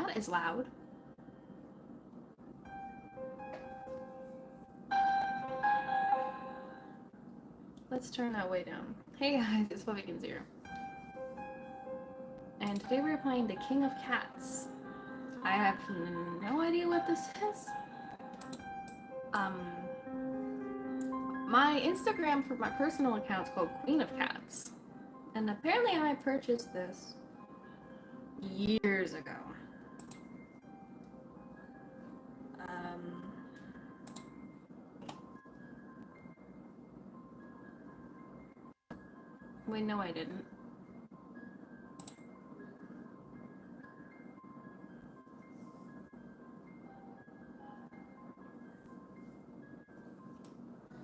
not as loud. Let's turn that way down. Hey guys, it's Fluffykins here. And today we're playing the King of Cats. I have no idea what this is. My Instagram for my personal account is called Queen of Cats. And apparently I purchased this years ago. Wait, no I didn't.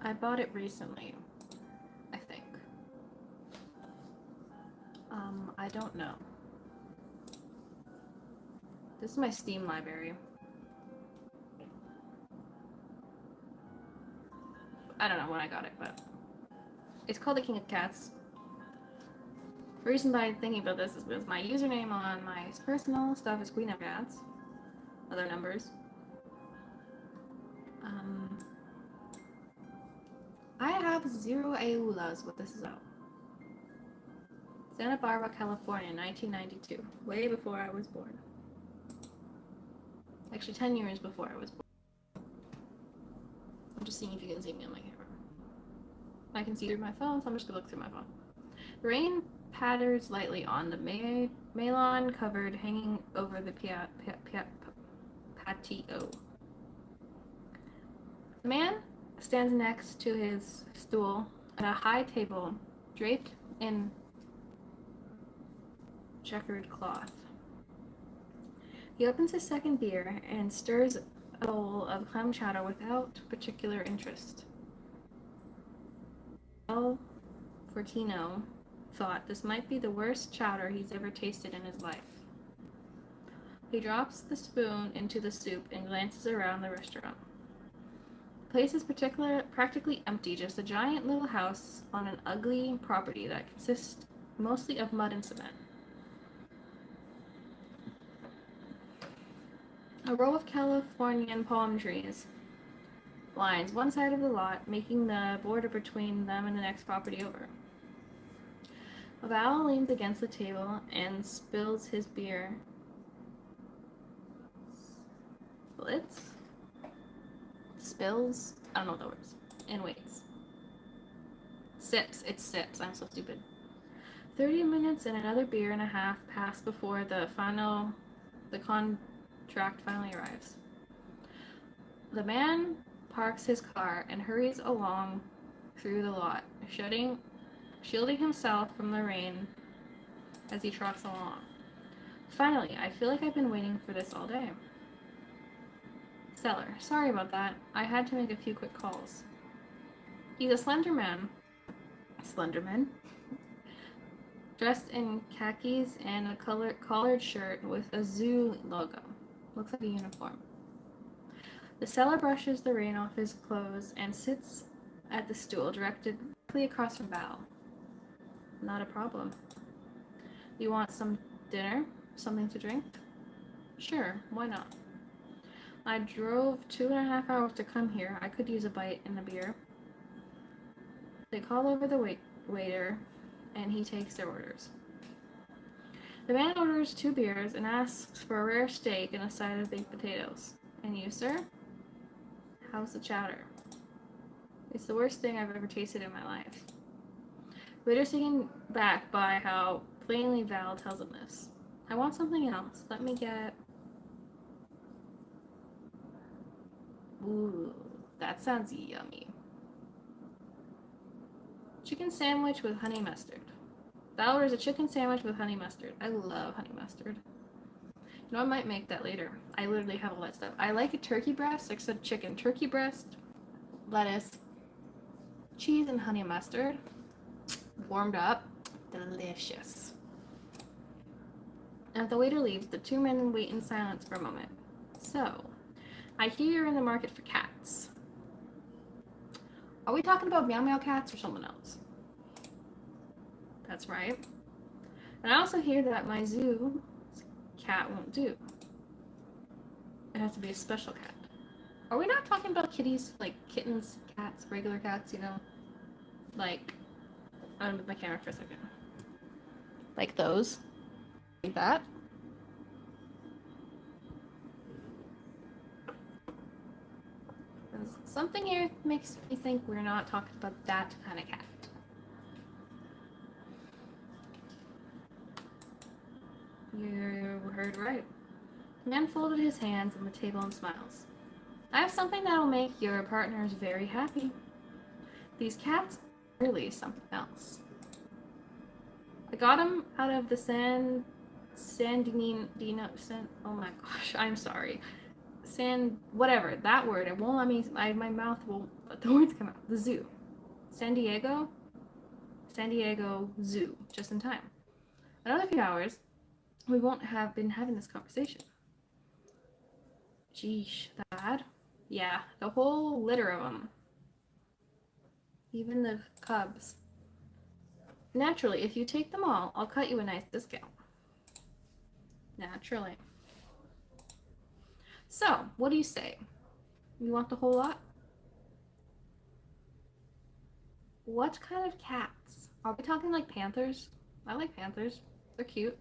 I bought it recently, I think. I don't know. This is my Steam library. I don't know when I got it, but it's called the King of Cats. The reason why I'm thinking about this is because my username on my personal stuff is Queen of Cats. Other numbers. I have 0 Aulas what this is about. Santa Barbara, California, 1992. Way before I was born. Actually, 10 years before I was born. I'm just seeing if you can see me on my camera. I can see through my phone, so I'm just gonna look through my phone. The rain patters lightly on the melon covered hanging over the patio. The man stands next to his stool at a high table draped in checkered cloth. He opens his second beer and stirs a bowl of clam chowder without particular interest. El Fortino thought this might be the worst chowder he's ever tasted in his life. He drops the spoon into the soup and glances around the restaurant. The place is practically empty, just a giant little house on an ugly property that consists mostly of mud and cement. A row of Californian palm trees lines one side of the lot, making the border between them and the next property over. Val leans against the table and spills his beer. Spills? I don't know what that words. And waits. Sips. It's sips. I'm so stupid. 30 minutes and another beer and a half pass before the contract finally arrives. The man parks his car and hurries along through the lot, shielding himself from the rain as he trots along. Finally, I feel like I've been waiting for this all day. Seller, sorry about that. I had to make a few quick calls. He's a slender man, dressed in khakis and a collared shirt with a zoo logo. Looks like a uniform. The seller brushes the rain off his clothes and sits at the stool directly across from Val. Not a problem. You want some dinner? Something to drink? Sure, why not? I drove 2.5 hours to come here. I could use a bite and a beer. They call over the waiter, and he takes their orders. The man orders 2 beers and asks for a rare steak and a side of baked potatoes. And you, sir? How's the chowder? It's the worst thing I've ever tasted in my life. Waiter's taken back by how plainly Val tells him this. I want something else. Let me get... Ooh, that sounds yummy. Chicken sandwich with honey mustard. Val orders a chicken sandwich with honey mustard. I love honey mustard. You know, I might make that later. I literally have all that stuff. I like a turkey breast, like I said, chicken. Turkey breast, lettuce, cheese, and honey mustard. Warmed up. Delicious. As the waiter leaves, the 2 men wait in silence for a moment. So, I hear you're in the market for cats. Are we talking about meow meow cats or someone else? That's right. And I also hear that my zoo cat won't do. It has to be a special cat. Are we not talking about kitties, like kittens, cats, regular cats, you know? Like, I'm gonna move my camera for a second. Like those. Like that. Something here makes me think we're not talking about that kind of cat. You heard right. The man folded his hands on the table and smiles. I have something that will make your partners very happy. These cats are really something else. I got him out of the oh my gosh, I'm sorry. Whatever, that word, it won't let me, my mouth won't let the words come out. The zoo. San Diego Zoo, just in time. Another few hours, we won't have been having this conversation. Geesh, bad. Yeah, the whole litter of them. Even the cubs. Naturally, if you take them all, I'll cut you a nice discount. Naturally. So, what do you say? You want the whole lot? What kind of cats? Are we talking like panthers? I like panthers. They're cute.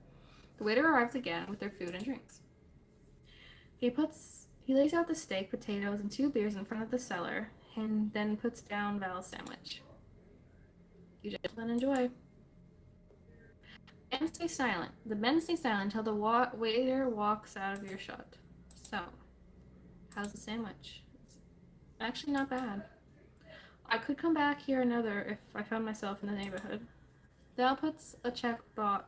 The waiter arrives again with their food and drinks. He lays out the steak, potatoes, and 2 beers in front of the cellar, and then puts down Val's sandwich. You gentlemen enjoy. And stay silent. The men stay silent until the waiter walks out of earshot. So, how's the sandwich? It's actually not bad. I could come back here another if I found myself in the neighborhood. Val pulls a checkbook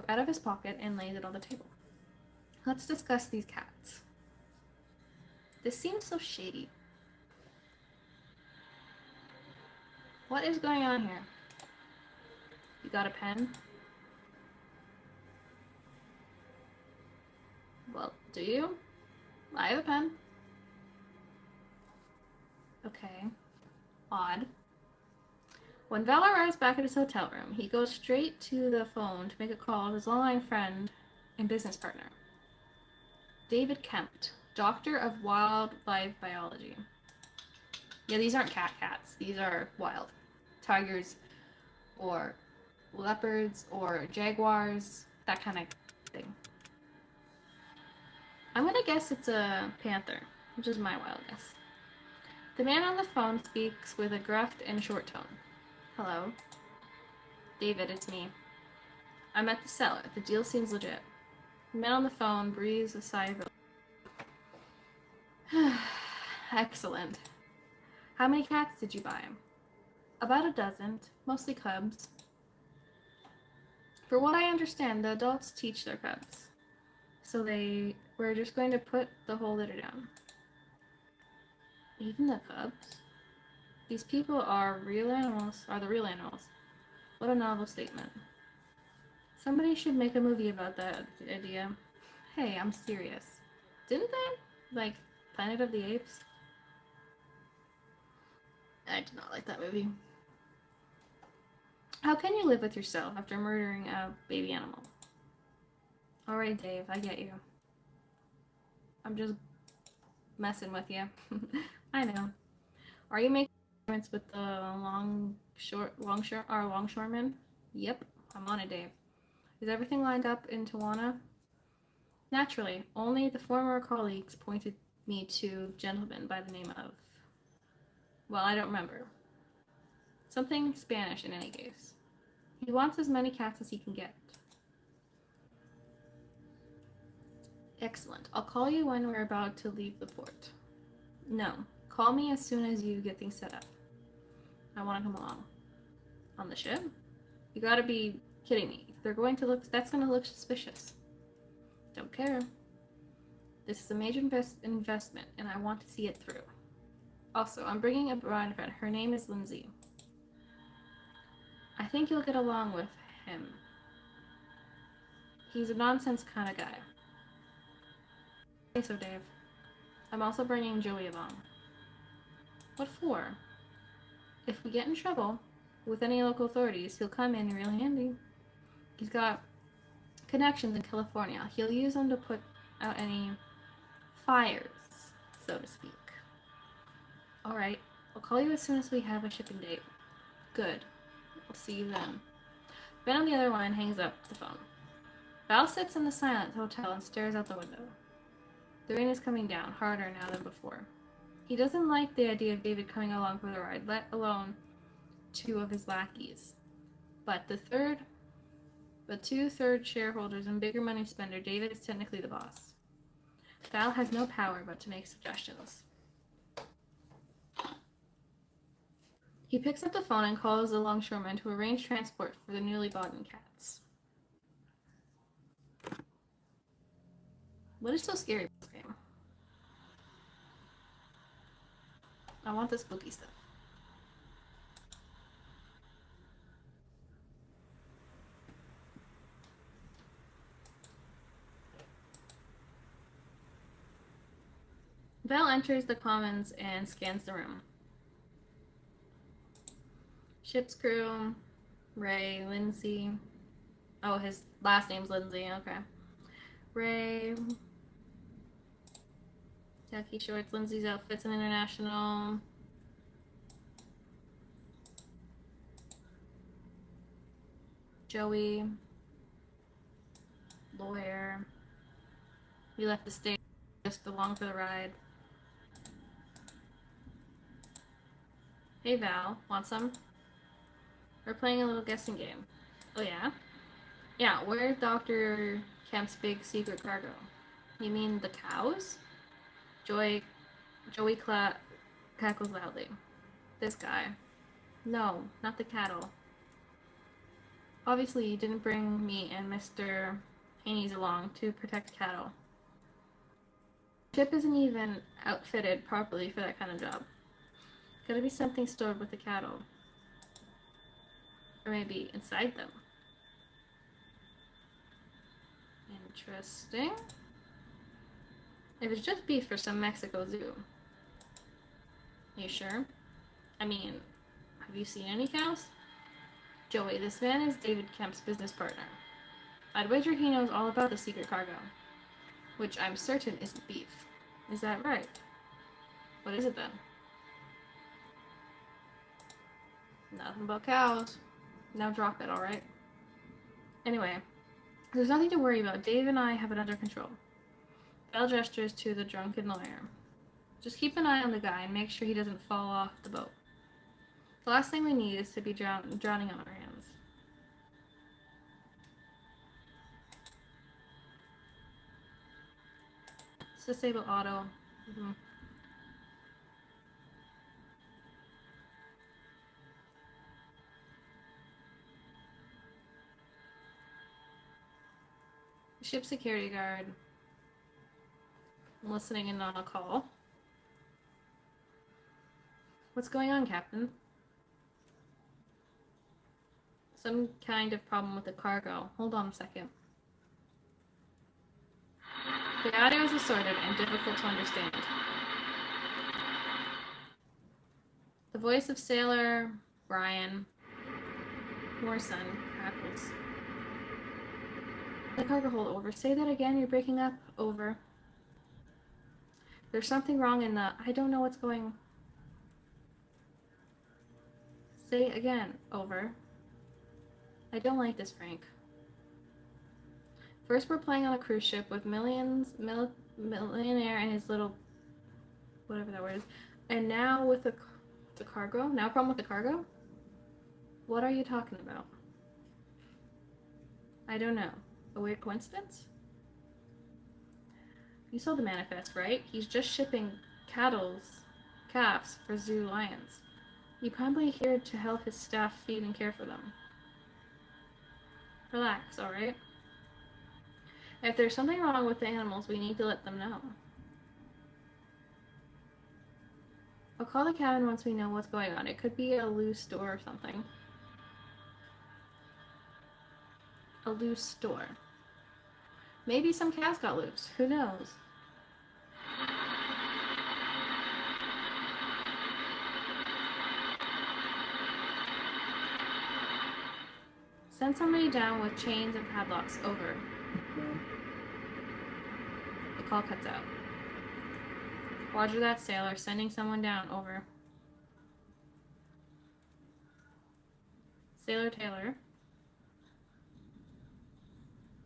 out of his pocket and lays it on the table. Let's discuss these cats. This seems so shady. What is going on here? You got a pen? Well, do you? I have a pen. Okay. Odd. When Val arrives back at his hotel room, he goes straight to the phone to make a call to his online friend and business partner, David Kempt, Doctor of Wildlife Biology. Yeah, these aren't cats. These are wild. Tigers or leopards or jaguars, that kind of thing. I'm gonna guess it's a panther, which is my wild guess. The man on the phone speaks with a gruff and short tone. Hello? David, it's me. I'm at the cellar. The deal seems legit. The man on the phone breathes a sigh of relief. Excellent. How many cats did you buy? About a dozen, mostly cubs. For what I understand, the adults teach their cubs. So we're just going to put the whole litter down. Even the cubs? These people are the real animals. What a novel statement. Somebody should make a movie about that idea. Hey, I'm serious. Didn't they? Like, Planet of the Apes? I did not like that movie. How can you live with yourself after murdering a baby animal? Alright, Dave, I get you. I'm just messing with you. I know. Are you making agreements with the longshoremen? Yep, I'm on it, Dave. Is everything lined up in Tawana? Naturally, only the former colleagues pointed me to a gentleman by the name of... Well, I don't remember. Something Spanish in any case. He wants as many cats as he can get. Excellent. I'll call you when we're about to leave the port. No. Call me as soon as you get things set up. I want to come along. On the ship? You gotta be kidding me. That's gonna look suspicious. Don't care. This is a major investment, and I want to see it through. Also, I'm bringing a blind friend. Her name is Lindsay. I think you'll get along with him. He's a nonsense kind of guy. Okay, so Dave. I'm also bringing Joey along. What for? If we get in trouble with any local authorities, he'll come in real handy. He's got connections in California. He'll use them to put out any fires, so to speak. Alright, I'll call you as soon as we have a shipping date. Good. I'll see you then. Ben on the other line hangs up the phone. Val sits in the silent hotel and stares out the window. The rain is coming down, harder now than before. He doesn't like the idea of David coming along for the ride, let alone 2 of his lackeys. But two third shareholders and bigger money spender, David is technically the boss. Val has no power but to make suggestions. He picks up the phone and calls the longshoreman to arrange transport for the newly bought cats. What is so scary about this game? I want the spooky stuff. Val enters the commons and scans the room. Ship's crew, Ray, Lindsay. Oh, his last name's Lindsay, okay. Ray, khaki shorts, Lindsay's outfits and international. Joey, lawyer. We left the state just along for the ride. Hey Val, want some? We're playing a little guessing game. Oh yeah? Yeah, where's Dr. Kemp's big secret cargo? You mean the cows? Joey cackles loudly. This guy. No, not the cattle. Obviously, you didn't bring me and Mr. Haney's along to protect cattle. The ship isn't even outfitted properly for that kind of job. Gotta be something stored with the cattle. Or maybe inside them. Interesting. If it's just beef for some Mexico zoo. You sure? I mean, have you seen any cows? Joey, this man is David Kemp's business partner. I'd wager he knows all about the secret cargo. Which I'm certain isn't beef. Is that right? What is it then? Nothing but cows. Now drop it, alright? Anyway, there's nothing to worry about. Dave and I have it under control. Val gestures to the drunken lawyer. Just keep an eye on the guy and make sure he doesn't fall off the boat. The last thing we need is to be drowning on our hands. Let's disable auto. Ship security guard. Listening in on a call. What's going on, Captain? Some kind of problem with the cargo. Hold on a second. The audio is assorted and difficult to understand. The voice of Sailor Brian Morrison crackles. The cargo hold over. Say that again, you're breaking up. Over. There's something wrong in the... I don't know what's going... Say again. Over. I don't like this, Frank. First we're playing on a cruise ship with millionaire and his little... whatever that word is. And now with the cargo? Now problem with the cargo? What are you talking about? I don't know. A weird coincidence? You saw the manifest, right? He's just shipping calves for zoo lions. He probably here to help his staff feed and care for them. Relax, alright? If there's something wrong with the animals, we need to let them know. I'll call the cabin once we know what's going on. It could be a loose door or something. A loose door. Maybe some calves got loose. Who knows? Send somebody down with chains and padlocks. Over. call cuts out. Roger that, sailor. Sending someone down. Over. Sailor Taylor.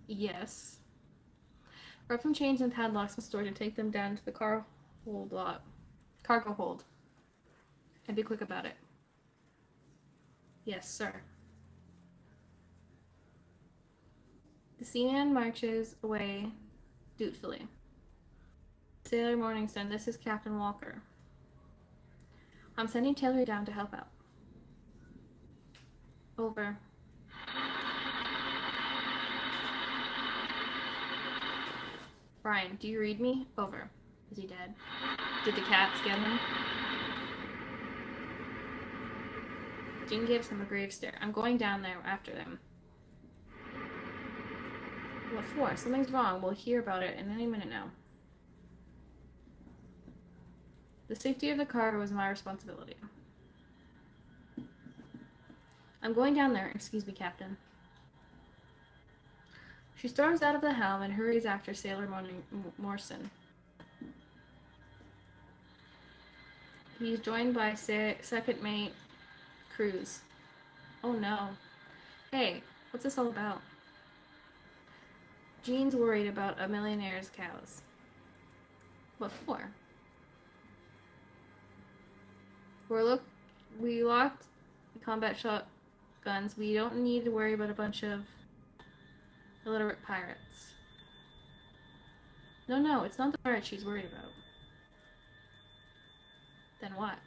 Yes. Grab some chains and padlocks from storage and take them down to the cargo hold. And be quick about it. Yes, sir. The seaman marches away dutifully. Sailor Morningston, this is Captain Walker. I'm sending Taylor down to help out. Over. Brian, do you read me? Over. Is he dead? Did the cats get him? Jean gives him a grave stare. I'm going down there after them. What for? Something's wrong. We'll hear about it in any minute now. The safety of the cargo is my responsibility. I'm going down there. Excuse me, Captain. She storms out of the helm and hurries after Sailor Morrison. He's joined by second mate Cruz. Oh no. Hey, what's this all about? Jean's worried about a millionaire's cows. What for? We locked combat shotguns. We don't need to worry about a bunch of illiterate pirates. No, it's not the pirates she's worried about. Then what?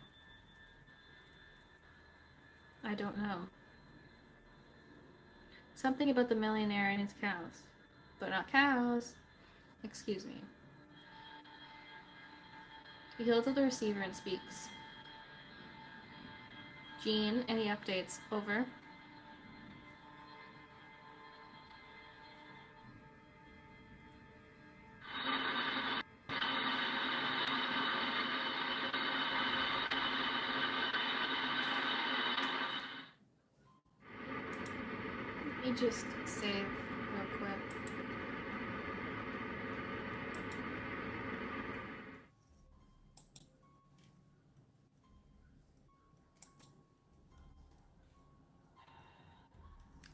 I don't know. Something about the millionaire and his cows. But not cows. Excuse me. He holds up the receiver and speaks. Jean, any updates? Over. Let me just save real quick.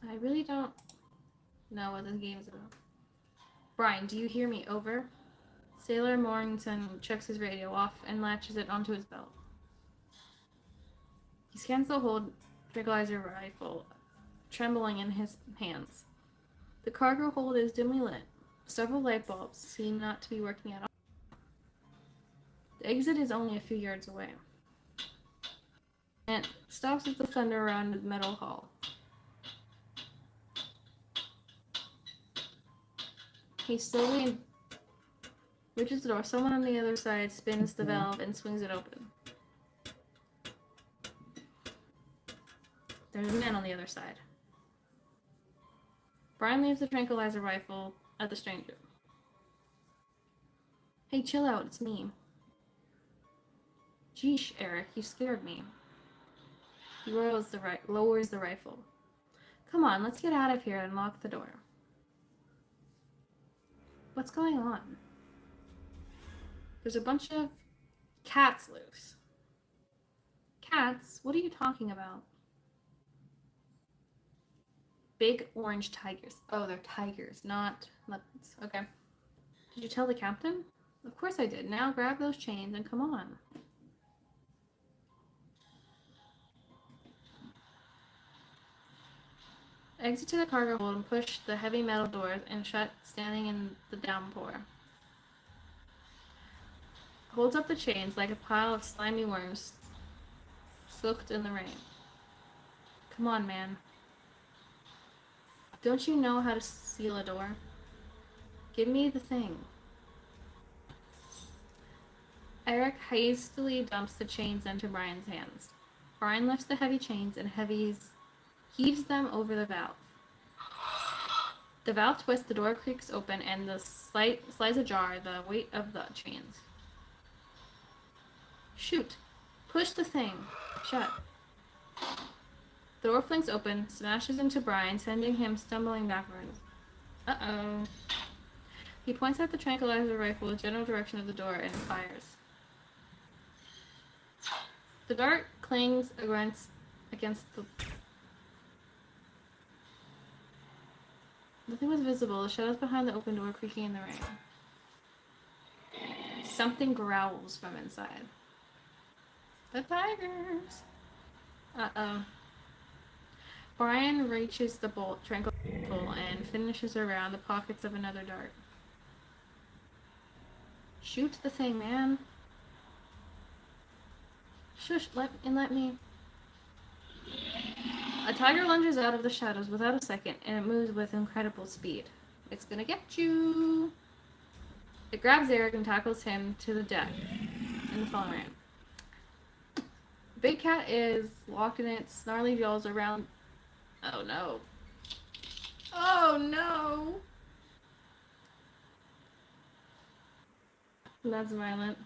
I really don't know what this game is about. Brian, do you hear me? Over. Sailor Mornington checks his radio off and latches it onto his belt. He scans the whole tranquilizer rifle, trembling in his hands. The cargo hold is dimly lit. Several light bulbs seem not to be working at all. The exit is only a few yards away. And stops with the thunder around the metal hull. He slowly reaches the door. Someone on the other side spins the valve and swings it open. There's a man on the other side. Brian leaves the tranquilizer rifle at the stranger. Hey, chill out, it's me. Geesh, Eric, you scared me. He lowers the rifle. Come on, let's get out of here and lock the door. What's going on? There's a bunch of cats loose. Cats? What are you talking about? Big orange tigers. Oh, they're tigers, not leopards. Okay. Did you tell the captain? Of course I did. Now grab those chains and come on. Exit to the cargo hold and push the heavy metal doors and shut, standing in the downpour. Holds up the chains like a pile of slimy worms soaked in the rain. Come on, man. Don't you know how to seal a door? Give me the thing. Eric hastily dumps the chains into Brian's hands. Brian lifts the heavy chains and heaves them over the valve. The valve twists, the door creaks open, and the slides ajar the weight of the chains. Shoot! Push the thing! Shut. The door flings open, smashes into Brian, sending him stumbling backwards. Uh-oh. He points at the tranquilizer rifle in the general direction of the door and fires. The dart clings against the... Nothing was visible, the shadows behind the open door creaking in the rain. Something growls from inside. The tigers! Uh-oh. Brian reaches the bolt tranquilizer rifle and finishes around the pockets of another dart. Shoot the thing, man. Shush, let me. A tiger lunges out of the shadows without a second, and it moves with incredible speed. It's gonna get you. It grabs Eric and tackles him to the deck in the falling rain. Big Cat is locked in its snarly jaws around... Oh no. Oh no! That's violent.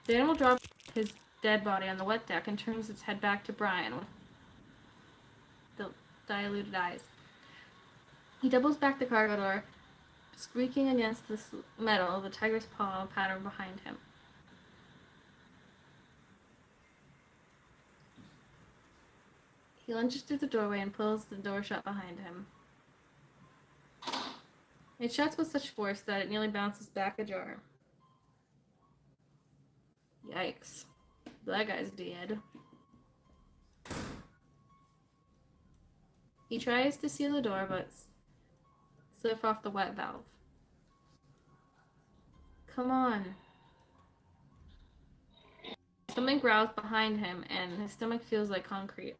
The animal drops his dead body on the wet deck and turns its head back to Brian with the diluted eyes. He doubles back the cargo door, squeaking against the metal, the tiger's paw pattern behind him. He lunges through the doorway and pulls the door shut behind him. It shuts with such force that it nearly bounces back ajar. Yikes. That guy's dead. He tries to seal the door, but slips off the wet valve. Come on. Something growls behind him, and his stomach feels like concrete.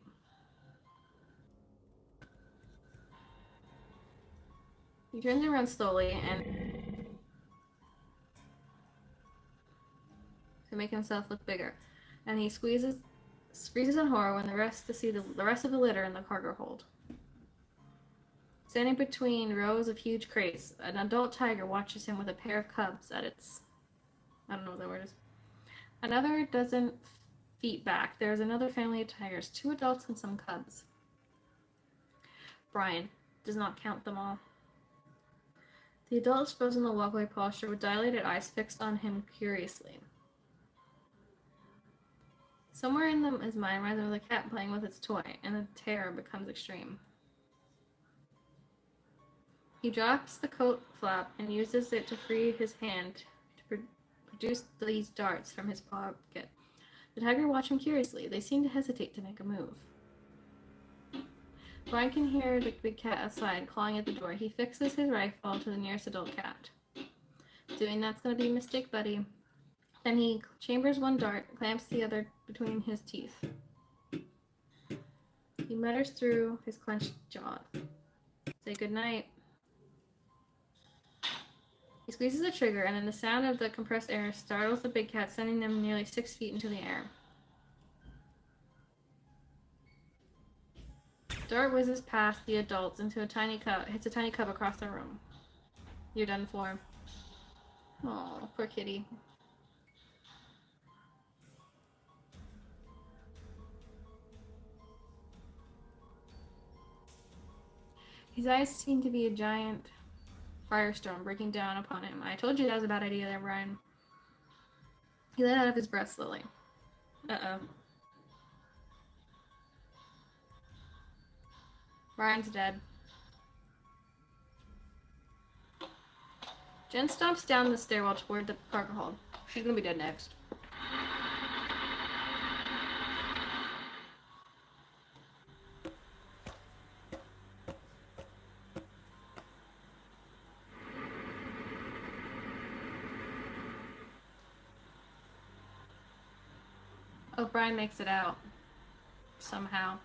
He turns around slowly and to make himself look bigger, and he squeezes in horror when the rest of the litter in the cargo hold. Standing between rows of huge crates, an adult tiger watches him with a pair of cubs at its... I don't know what that word is. Another dozen feet back, there's another family of tigers, 2 adults and some cubs. Brian does not count them all. The adult is frozen in the walkway posture with dilated eyes fixed on him curiously. Somewhere in his mind rises with a cat playing with its toy, and the terror becomes extreme. He drops the coat flap and uses it to free his hand to produce these darts from his pocket. The tiger watches him curiously. They seem to hesitate to make a move. Brian can hear the big cat outside clawing at the door. He fixes his rifle to the nearest adult cat. Doing that's going to be a mistake, buddy. Then he chambers one dart, clamps the other between his teeth. He mutters through his clenched jaw. Say goodnight. He squeezes the trigger, and then the sound of the compressed air startles the big cat, sending them nearly 6 feet into the air. Dart whizzes past the adults into a tiny cub, hits a tiny cub across the room. You're done for. Oh, poor kitty. His eyes seem to be a giant firestorm breaking down upon him. I told you that was a bad idea there, Brian. He let out of his breath slowly. Uh-oh. Brian's dead. Jen stomps down the stairwell toward the cargo hold. She's gonna be dead next. Oh, Brian makes it out. Somehow.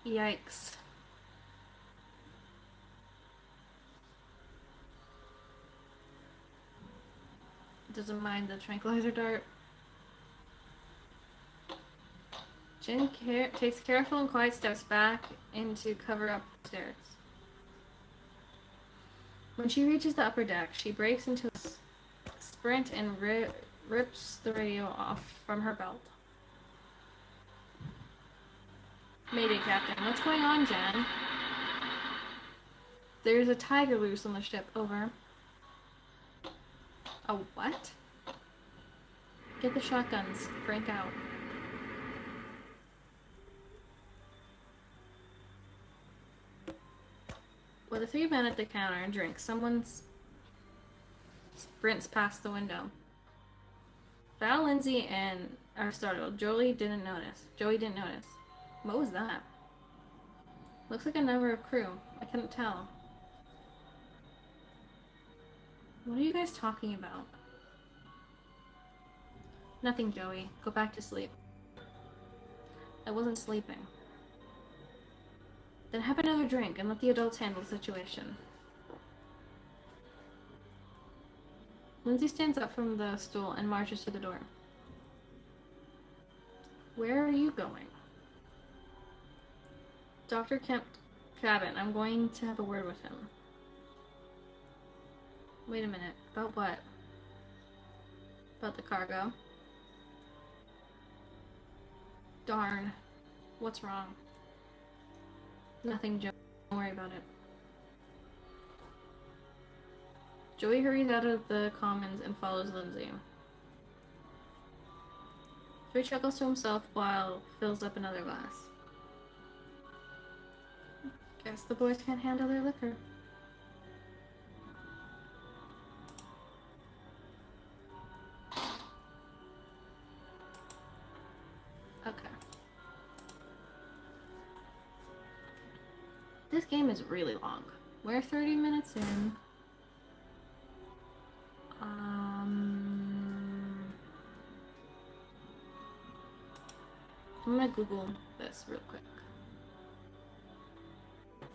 Yikes. Doesn't mind the tranquilizer dart. Jin takes careful and quiet steps back in to cover up the stairs. When she reaches the upper deck, she breaks into a sprint and rips the radio off from her belt. Mayday, Captain. What's going on, Jen? There's a tiger loose on the ship. Over. A what? Get the shotguns. Frank out. With the three men at the counter and drinks, someone sprints past the window. Val, Lindsay, and are startled. Joey didn't notice. What was that? Looks like a number of crew. I couldn't tell. What are you guys talking about? Nothing, Joey. Go back to sleep. I wasn't sleeping. Then have another drink and let the adults handle the situation. Lindsay stands up from the stool and marches to the door. Where are you going? Dr. Kemp cabin. I'm going to have a word with him. Wait a minute. About what? About the cargo? Darn. What's wrong? Nothing, Joe. Don't worry about it. Joey hurries out of the commons and follows Lindsay. Joey chuckles to himself while fills up another glass. Guess the boys can't handle their liquor. Okay. This game is really long. We're 30 minutes in. I'm gonna Google this real quick.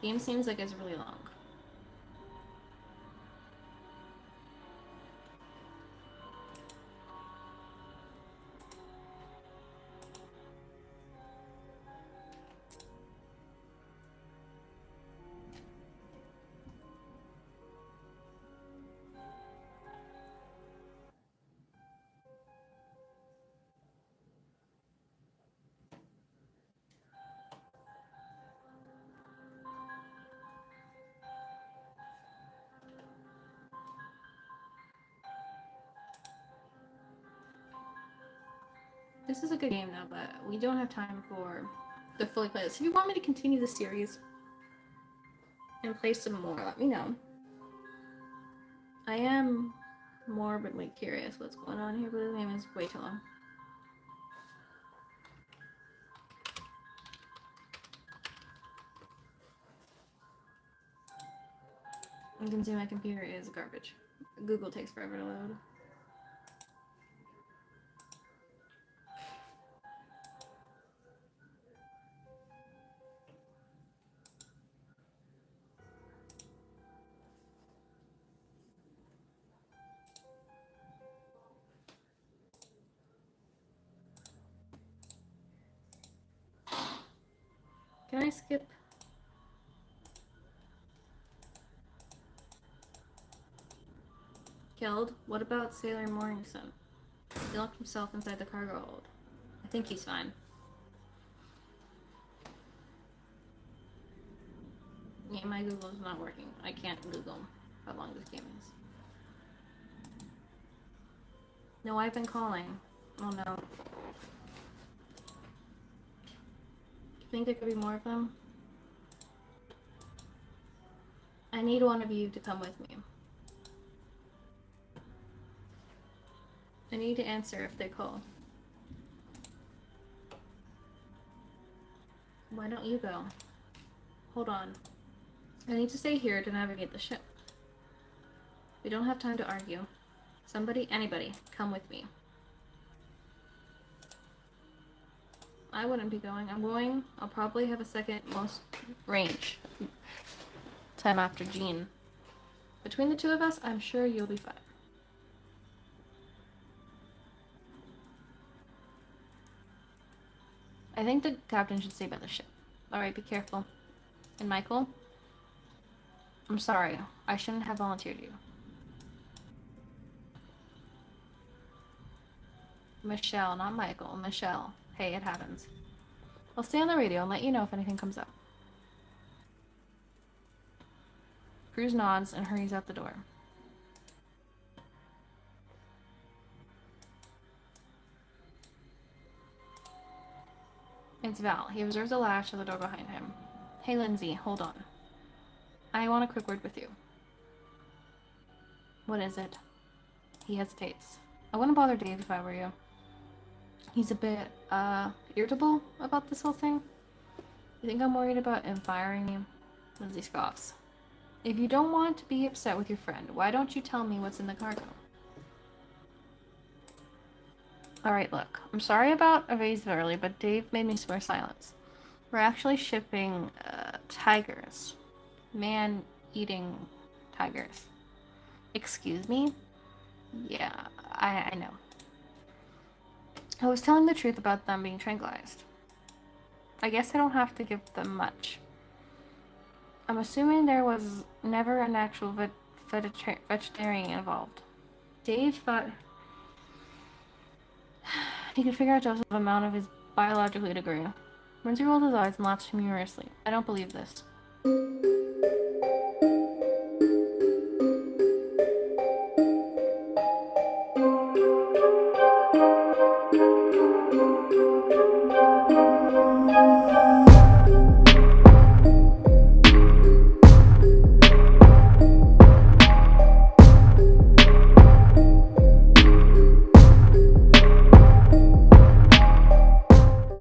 Game seems like it's really long. This is a good game though, but we don't have time for the fully play this. If you want me to continue the series and play some more, let me know. I am morbidly curious what's going on here, but this game is way too long. You can see my computer is garbage. Google takes forever to load. Can I skip? Killed? What about Sailor Morningson? He locked himself inside the cargo hold. I think he's fine. Yeah, my Google's not working. I can't Google how long this game is. No, I've been calling. Oh no. Think there could be more of them? I need one of you to come with me. I need to answer if they call. Why don't you go? Hold on. I need to stay here to navigate the ship. We don't have time to argue. Somebody, anybody, come with me. I wouldn't be going. I'm going. I'll probably have a second most range time after Jean. Between the two of us, I'm sure you'll be fine. I think the captain should stay by the ship. Alright, be careful. And Michael? I'm sorry. I shouldn't have volunteered you. Michelle, not Michael. Michelle. Hey, it happens. I'll stay on the radio and let you know if anything comes up. Cruz nods and hurries out the door. It's Val. He observes a latch to the door behind him. Hey, Lindsay, hold on. I want a quick word with you. What is it? He hesitates. I wouldn't bother Dave if I were you. He's a bit, irritable about this whole thing. You think I'm worried about him firing you? Lindsay scoffs. If you don't want to be upset with your friend, why don't you tell me what's in the cargo? Alright, look. I'm sorry about evasive early, but Dave made me swear silence. We're actually shipping, tigers. Man-eating tigers. Excuse me? Yeah, I know. I was telling the truth about them being tranquilized. I guess I don't have to give them much. I'm assuming there was never an actual vegetarian involved. Dave thought he could figure out Joseph's amount of his biologically degree. Lindsay rolled his eyes and laughed humorously. I don't believe this.